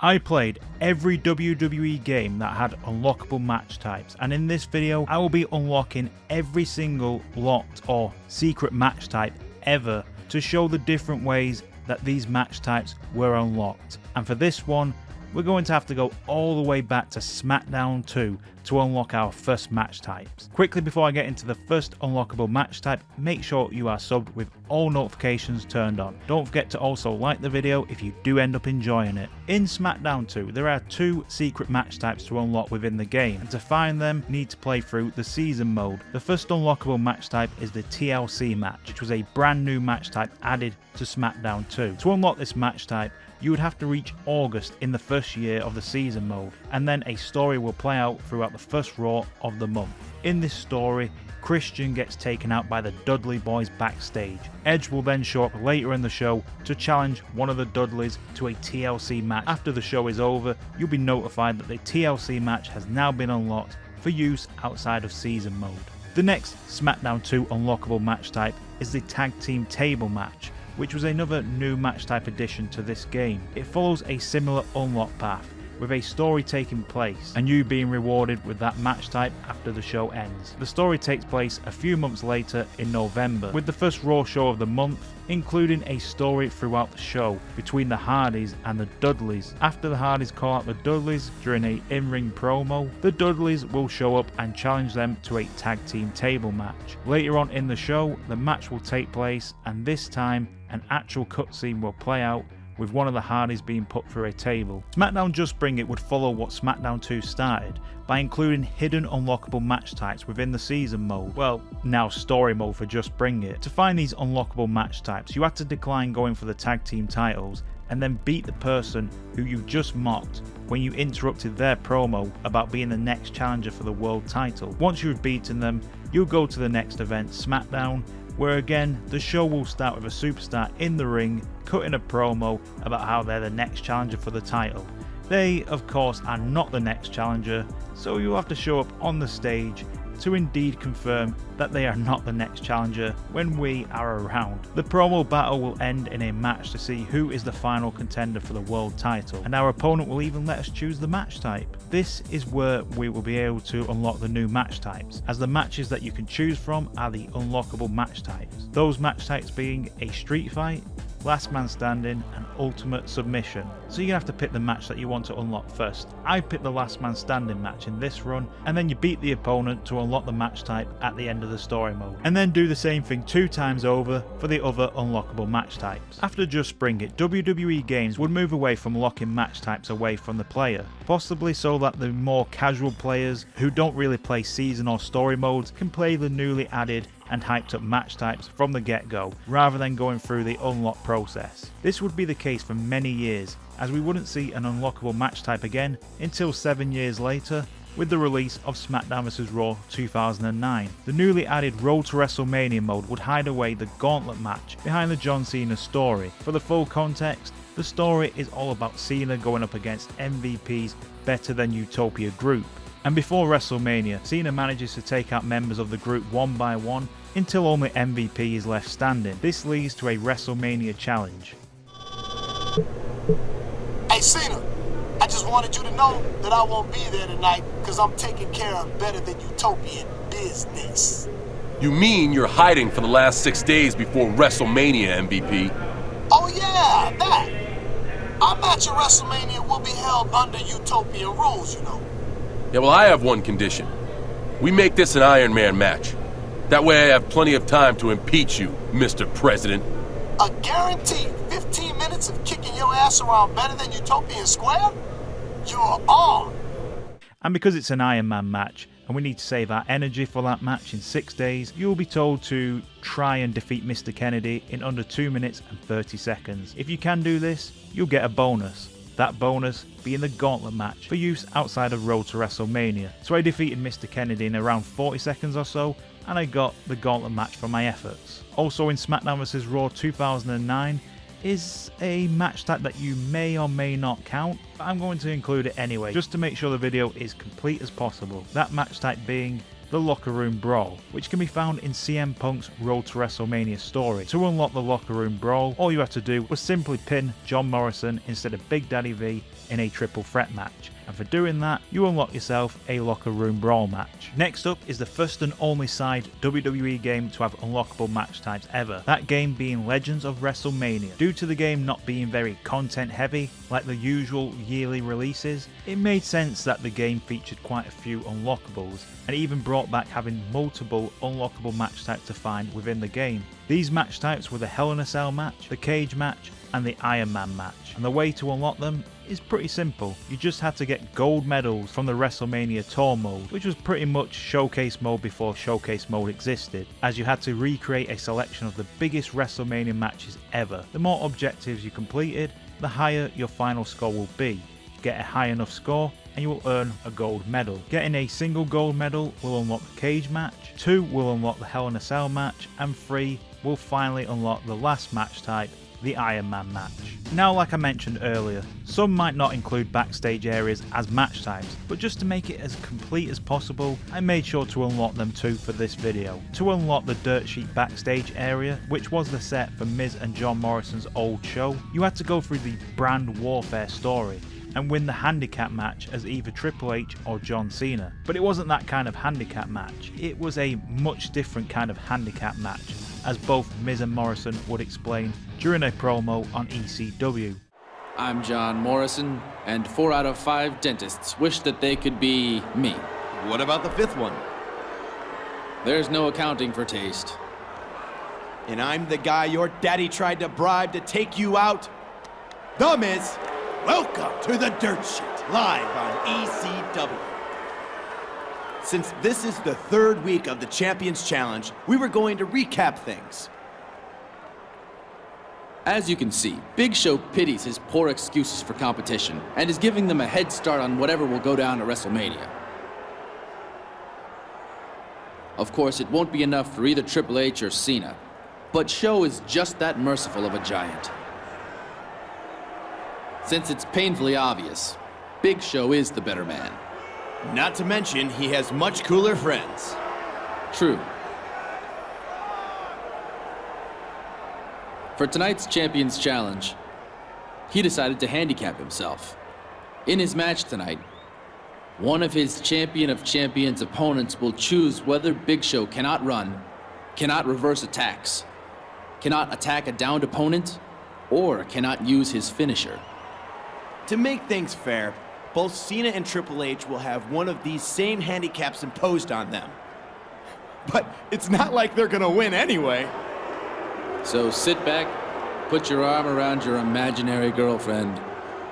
I played every WWE game that had unlockable match types, and in this video I will be unlocking every single locked or secret match type ever to show the different ways that these match types were unlocked. And for this one, we're going to have to go all the way back to SmackDown 2 to unlock our first match types. Quickly before I get into the first unlockable match type, make sure you are subbed with all notifications turned on. Don't forget to also like the video if you do end up enjoying it. In SmackDown 2, there are 2 secret match types to unlock within the game, and to find them, you need to play through the season mode. The first unlockable match type is the TLC match, which was a brand new match type added to SmackDown 2. To unlock this match type, you would have to reach August in the first year of the season mode, and then a story will play out throughout the first Raw of the month. In this story, Christian gets taken out by the Dudley Boys backstage. Edge will then show up later in the show to challenge one of the Dudleys to a TLC match. After the show is over, you'll be notified that the TLC match has now been unlocked for use outside of season mode. The next SmackDown 2 unlockable match type is the Tag Team Table match, which was another new match type addition to this game. It follows a similar unlock path, with a story taking place and you being rewarded with that match type after the show ends. The story takes place a few months later in November, with the first Raw show of the month including a story throughout the show between the Hardys and the Dudleys. After the Hardys call out the Dudleys during a in-ring promo, the Dudleys will show up and challenge them to a tag team table match. Later on in the show, the match will take place, and this time an actual cutscene will play out with one of the Hardys being put through a table. SmackDown Just Bring It would follow what SmackDown 2 started by including hidden unlockable match types within the season mode, well, now story mode for Just Bring It. To find these unlockable match types, you had to decline going for the tag team titles and then beat the person who you just mocked when you interrupted their promo about being the next challenger for the world title. Once you've beaten them, you'll go to the next event, SmackDown, where again the show will start with a superstar in the ring cutting a promo about how they're the next challenger for the title. They of course are not the next challenger, so you have to show up on the stage to indeed confirm that they are not the next challenger when we are around. The promo battle will end in a match to see who is the final contender for the world title, and our opponent will even let us choose the match type. This is where we will be able to unlock the new match types, as the matches that you can choose from are the unlockable match types. Those match types being a street fight, last man standing and ultimate submission. So you're gonna have to pick the match that you want to unlock first. I picked the last man standing match in this run, and then you beat the opponent to unlock the match type at the end of the story mode, and then do the same thing 2 times over for the other unlockable match types. After Just Bring It, WWE games would move away from locking match types away from the player, possibly so that the more casual players who don't really play season or story modes can play the newly added and hyped up match types from the get-go, rather than going through the unlock process. This would be the case for many years, as we wouldn't see an unlockable match type again until 7 years later with the release of SmackDown vs Raw 2009. The newly added Road to WrestleMania mode would hide away the gauntlet match behind the John Cena story. For the full context, the story is all about Cena going up against MVP's Better Than Utopia group. And before WrestleMania, Cena manages to take out members of the group one by one until only MVP is left standing. This leads to a WrestleMania challenge. Hey Cena, I just wanted you to know that I won't be there tonight because I'm taking care of Better Than Utopian business. You mean you're hiding for the last 6 days before WrestleMania, MVP? Oh yeah, that. Our match at WrestleMania will be held under Utopian rules, you know. Yeah, well, I have one condition. We make this an Iron Man match. That way I have plenty of time to impeach you, Mr. President. A guaranteed 15 minutes of kicking your ass around Better Than Utopian Square? You're on! And because it's an Iron Man match, and we need to save our energy for that match in 6 days, you'll be told to try and defeat Mr. Kennedy in under 2 minutes and 30 seconds. If you can do this, you'll get a bonus. That bonus being the gauntlet match for use outside of Road to WrestleMania. So I defeated Mr. Kennedy in around 40 seconds or so, and I got the gauntlet match for my efforts. Also in SmackDown vs Raw 2009 is a match type that you may or may not count, but I'm going to include it anyway, just to make sure the video is complete as possible. That match type being the Locker Room Brawl, which can be found in CM Punk's Road to WrestleMania story. To unlock the Locker Room Brawl, all you had to do was simply pin John Morrison instead of Big Daddy V in a triple threat match. And for doing that, you unlock yourself a Locker Room Brawl match. Next up is the first and only side WWE game to have unlockable match types ever, that game being Legends of WrestleMania. Due to the game not being very content heavy like the usual yearly releases, it made sense that the game featured quite a few unlockables, and even brought back having multiple unlockable match types to find within the game. These match types were the Hell in a Cell match, the Cage match, and the Iron Man match, and the way to unlock them is pretty simple. You just had to get gold medals from the WrestleMania Tour mode, which was pretty much Showcase mode before Showcase mode existed, as you had to recreate a selection of the biggest WrestleMania matches ever. The more objectives you completed, the higher your final score will be. Get a high enough score and you will earn a gold medal. Getting a single gold medal will unlock the Cage match, 2 will unlock the Hell in a Cell match, and 3 will finally unlock the last match type, the Iron Man match. Now, like I mentioned earlier, some might not include backstage areas as match types, but just to make it as complete as possible, I made sure to unlock them too for this video. To unlock the Dirt Sheet backstage area, which was the set for Miz and John Morrison's old show, you had to go through the Brand Warfare story and win the handicap match as either Triple H or John Cena. But it wasn't that kind of handicap match, it was a much different kind of handicap match, as both Miz and Morrison would explain during a promo on ECW. I'm John Morrison, and 4 out of 5 dentists wish that they could be me. What about the 5th one? There's no accounting for taste. And I'm the guy your daddy tried to bribe to take you out? The Miz. Welcome to the Dirt Sheet, live on ECW. Since this is the 3rd week of the Champions Challenge, we were going to recap things. As you can see, Big Show pities his poor excuses for competition and is giving them a head start on whatever will go down at WrestleMania. Of course, it won't be enough for either Triple H or Cena, but Show is just that merciful of a giant. Since it's painfully obvious, Big Show is the better man. Not to mention, he has much cooler friends. True. For tonight's Champions Challenge, he decided to handicap himself. In his match tonight, one of his Champion of Champions opponents will choose whether Big Show cannot run, cannot reverse attacks, cannot attack a downed opponent, or cannot use his finisher. To make things fair, both Cena and Triple H will have one of these same handicaps imposed on them. But it's not like they're gonna win anyway. So sit back, put your arm around your imaginary girlfriend,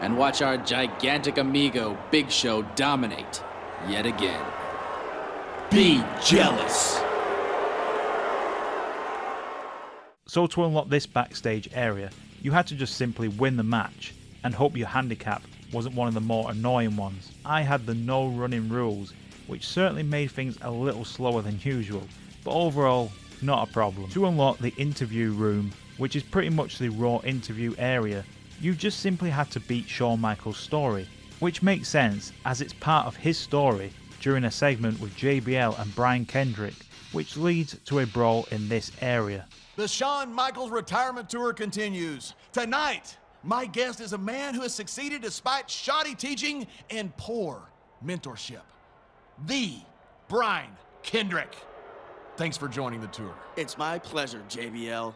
and watch our gigantic amigo Big Show dominate yet again. Be jealous. So to unlock this backstage area, you had to just simply win the match and hope your handicap wasn't one of the more annoying ones. I had the no running rules, which certainly made things a little slower than usual, but overall, not a problem. To unlock the interview room, which is pretty much the Raw interview area, you just simply had to beat Shawn Michaels' story, which makes sense as it's part of his story during a segment with JBL and Brian Kendrick, which leads to a brawl in this area. The Shawn Michaels retirement tour continues. Tonight, my guest is a man who has succeeded despite shoddy teaching and poor mentorship. The Brian Kendrick. Thanks for joining the tour. It's my pleasure, JBL.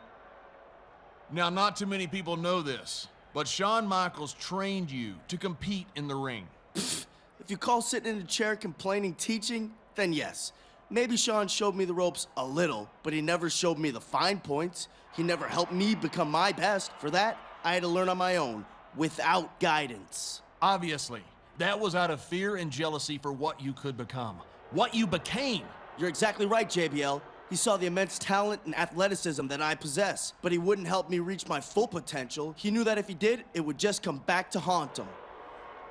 Now, not too many people know this, but Shawn Michaels trained you to compete in the ring. If you call sitting in a chair complaining teaching, then yes. Maybe Shawn showed me the ropes a little, but he never showed me the fine points. He never helped me become my best. For that, I had to learn on my own, without guidance. Obviously, that was out of fear and jealousy for what you could become. What you became. You're exactly right, JBL. He saw the immense talent and athleticism that I possess, but he wouldn't help me reach my full potential. He knew that if he did, it would just come back to haunt him.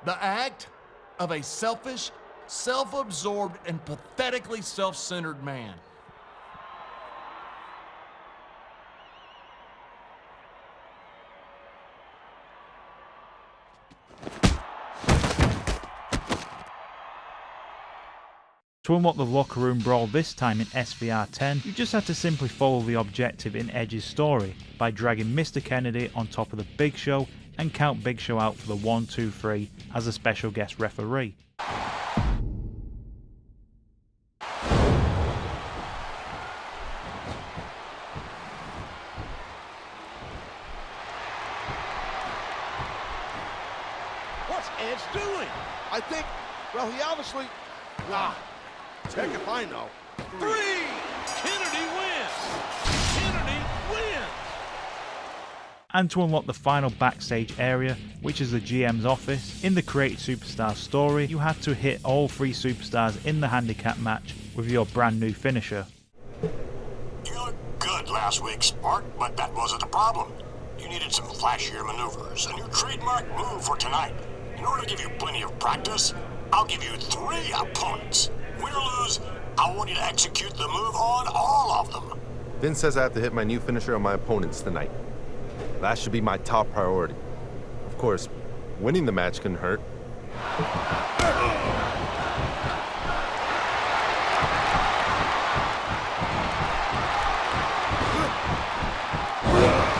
The act of a selfish, self-absorbed, and pathetically self-centered man. To unlock the locker room brawl this time in SVR 10, you just had to simply follow the objective in Edge's story by dragging Mr. Kennedy on top of the Big Show and count Big Show out for the 1, 2, 3 as a special guest referee. What's Edge doing? I think, well, he obviously... Heck if I know. 3! Kennedy wins! Kennedy wins! And to unlock the final backstage area, which is the GM's office, in the Created Superstars story, you had to hit all 3 superstars in the handicap match with your brand new finisher. You looked good last week, Spark, but that wasn't the problem. You needed some flashier maneuvers, a new trademark move for tonight. In order to give you plenty of practice, I'll give you 3 opponents. Win or lose, I want you to execute the move on all of them. Vince says I have to hit my new finisher on my opponents tonight. That should be my top priority. Of course, winning the match can hurt.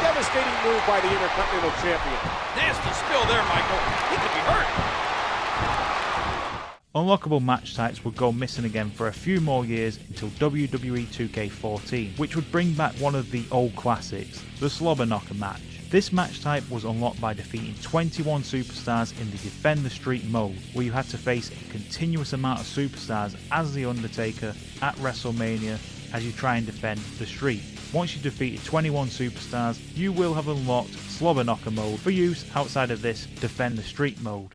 Devastating move by the Intercontinental Champion. Nasty spill there, Michael. He could be hurt. Unlockable match types would go missing again for a few more years until WWE 2K14, which would bring back one of the old classics, the slobber knocker match. This match type was unlocked by defeating 21 superstars in the Defend the Street mode, where you had to face a continuous amount of superstars as The Undertaker at WrestleMania as you try and defend the street. Once you defeated 21 superstars, you will have unlocked slobber knocker mode for use outside of this Defend the Street mode.